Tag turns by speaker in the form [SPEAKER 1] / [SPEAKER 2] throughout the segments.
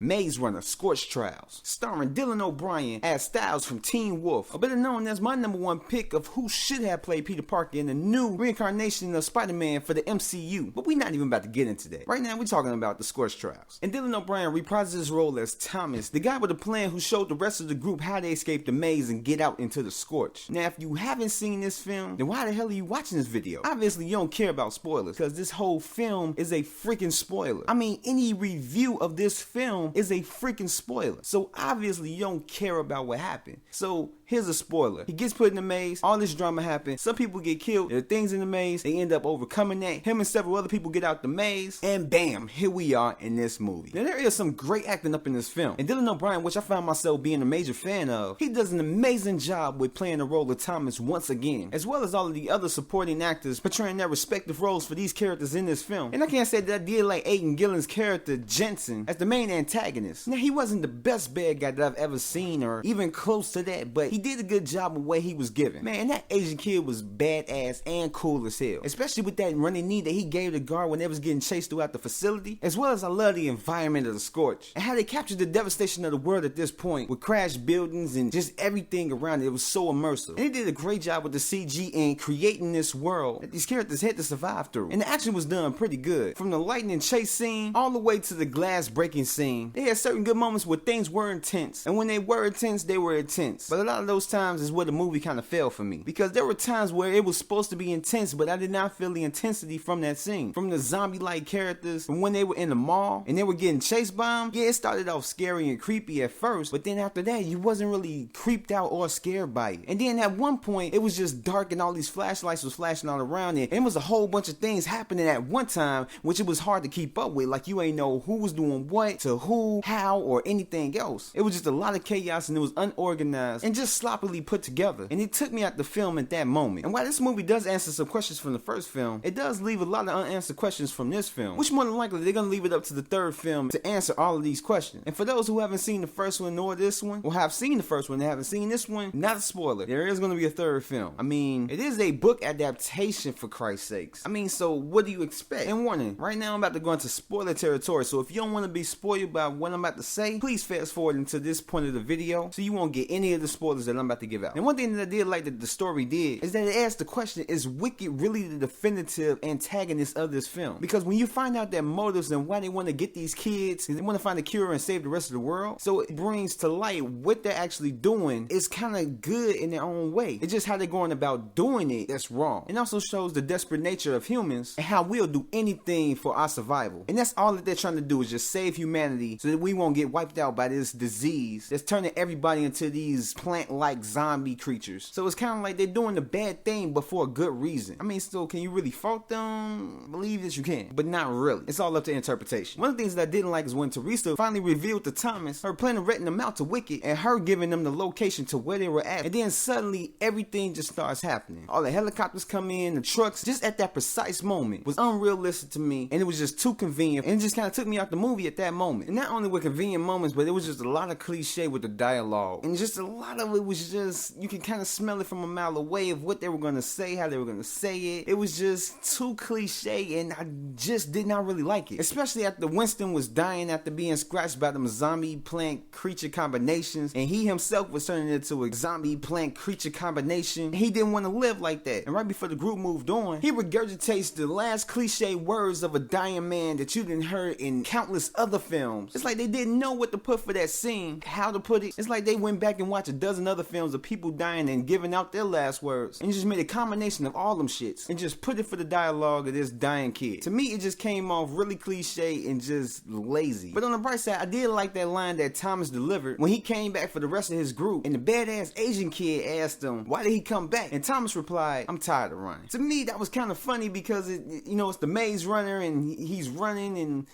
[SPEAKER 1] Maze Runner, Scorch Trials, starring Dylan O'Brien as Styles from Teen Wolf, or better known as my #1 pick of who should have played Peter Parker in the new reincarnation of Spider-Man for the MCU. But we're not even about to get into that. Right now, we're talking about the Scorch Trials. And Dylan O'Brien reprises his role as Thomas, the guy with a plan who showed the rest of the group how they escape the maze and get out into the Scorch. Now, if you haven't seen this film, then why the hell are you watching this video? Obviously, you don't care about spoilers, because this whole film is a freaking spoiler. I mean, any review of this film is a freaking spoiler. So obviously you don't care about what happened. So here's a spoiler. He gets put in the maze, all this drama happens, some people get killed, there are things in the maze, they end up overcoming that, him and several other people get out the maze, and bam, here we are in this movie. Now there is some great acting up in this film, and Dylan O'Brien, which I found myself being a major fan of, he does an amazing job with playing the role of Thomas once again, as well as all of the other supporting actors portraying their respective roles for these characters in this film. And I can't say that I did like Aidan Gillen's character Jensen as the main antagonist. Now he wasn't the best bad guy that I've ever seen or even close to that, but he did a good job of what he was given. Man, that Asian kid was badass and cool as hell, especially with that running knee that he gave the guard when they was getting chased throughout the facility, as well as I love the environment of the Scorch and how they captured the devastation of the world at this point with crashed buildings and just everything around it. It was so immersive, and they did a great job with the CG and creating this world that these characters had to survive through. And the action was done pretty good, from the lightning chase scene all the way to the glass breaking scene. They had certain good moments where things were intense, and when they were intense, they were intense. But a lot of those times is where the movie kind of failed for me, because there were times where it was supposed to be intense, but I did not feel the intensity from that scene. From the zombie-like characters, from when they were in the mall and they were getting chased by them, yeah, it started off scary and creepy at first, but then after that, you wasn't really creeped out or scared by it. And then at one point, it was just dark and all these flashlights was flashing all around it, and it was a whole bunch of things happening at one time, which it was hard to keep up with. Like, you ain't know who was doing what to who, how, or anything else. It was just a lot of chaos, and it was unorganized and just sloppily put together, and it took me out the film at that moment. And while this movie does answer some questions from the first film, it does leave a lot of unanswered questions from this film, which more than likely they're gonna leave it up to the third film to answer all of these questions. And for those who haven't seen the first one nor this one, or have seen the first one and haven't seen this one, not a spoiler, there is gonna be a third film. I mean, it is a book adaptation, for Christ's sakes. I mean, so what do you expect? And warning, right now I'm about to go into spoiler territory, so if you don't want to be spoiled by what I'm about to say, please fast forward into this point of the video so you won't get any of the spoilers that I'm about to give out. And one thing that I did like that the story did is that it asked the question, is Wicked really the definitive antagonist of this film? Because when you find out their motives and why they want to get these kids, and they want to find a cure and save the rest of the world, so it brings to light what they're actually doing is kind of good in their own way. It's just how they're going about doing it that's wrong. It also shows the desperate nature of humans and how we'll do anything for our survival. And that's all that they're trying to do, is just save humanity so that we won't get wiped out by this disease that's turning everybody into these plant-like zombie creatures. So it's kind of like they're doing the bad thing but for a good reason. I mean, still, can you really fault them? Believe that you can, but not really. It's all up to interpretation. One of the things that I didn't like is when Teresa finally revealed to Thomas her plan of renting them out to Wicked and her giving them the location to where they were at, and then suddenly everything just starts happening. All the helicopters come in, the trucks, just at that precise moment was unrealistic to me, and it was just too convenient, and it just kind of took me out the movie at that moment. And not only were convenient moments, but it was just a lot of cliche with the dialogue, and just a lot of it was just, you can kind of smell it from a mile away of what they were going to say, how they were going to say it. It was just too cliche, and I just did not really like it, especially after Winston was dying after being scratched by them zombie plant creature combinations, and he himself was turning into a zombie plant creature combination. He didn't want to live like that, and right before the group moved on, he regurgitates the last cliche words of a dying man that you didn't heard in countless other films. It's like they didn't know what to put for that scene, how to put it. It's like they went back and watched a dozen other films of people dying and giving out their last words, and just made a combination of all them shits and just put it for the dialogue of this dying kid. To me, it just came off really cliche and just lazy. But on the bright side, I did like that line that Thomas delivered when he came back for the rest of his group, and the badass Asian kid asked him, why did he come back? And Thomas replied, I'm tired of running. To me, that was kind of funny because it's the Maze Runner and he's running and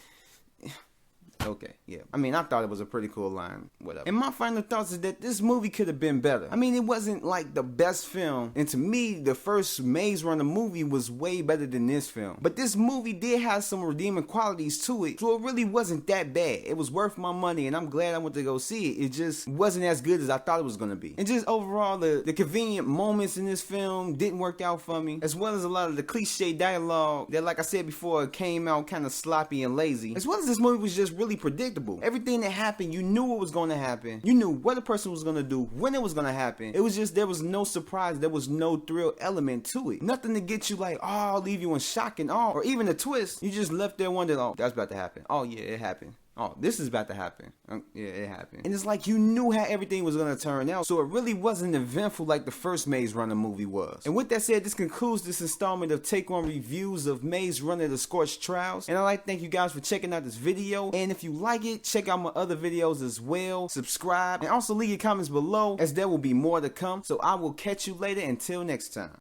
[SPEAKER 1] okay, yeah. I mean, I thought it was a pretty cool line, whatever. And my final thoughts is that this movie could have been better. I mean, it wasn't like the best film, and to me, the first Maze Runner movie was way better than this film. But this movie did have some redeeming qualities to it, so it really wasn't that bad. It was worth my money, and I'm glad I went to go see it. It just wasn't as good as I thought it was gonna be. And just overall, the convenient moments in this film didn't work out for me, as well as a lot of the cliche dialogue that, like I said before, came out kind of sloppy and lazy. As well as this movie was just really really predictable. Everything that happened, you knew what was going to happen. You knew what a person was going to do, when it was going to happen. It was just, there was no surprise. There was no thrill element to it. Nothing to get you like, oh, leave you in shock and awe, or even a twist. You just left there wondering, oh, that's about to happen. Oh, yeah, it happened. Oh, this is about to happen. Yeah, it happened. And it's like you knew how everything was going to turn out, so it really wasn't eventful like the first Maze Runner movie was. And with that said, this concludes this installment of Take One reviews of Maze Runner: The Scorch Trials. And I'd like to thank you guys for checking out this video. And if you like it, check out my other videos as well. Subscribe, and also leave your comments below, as there will be more to come. So I will catch you later. Until next time.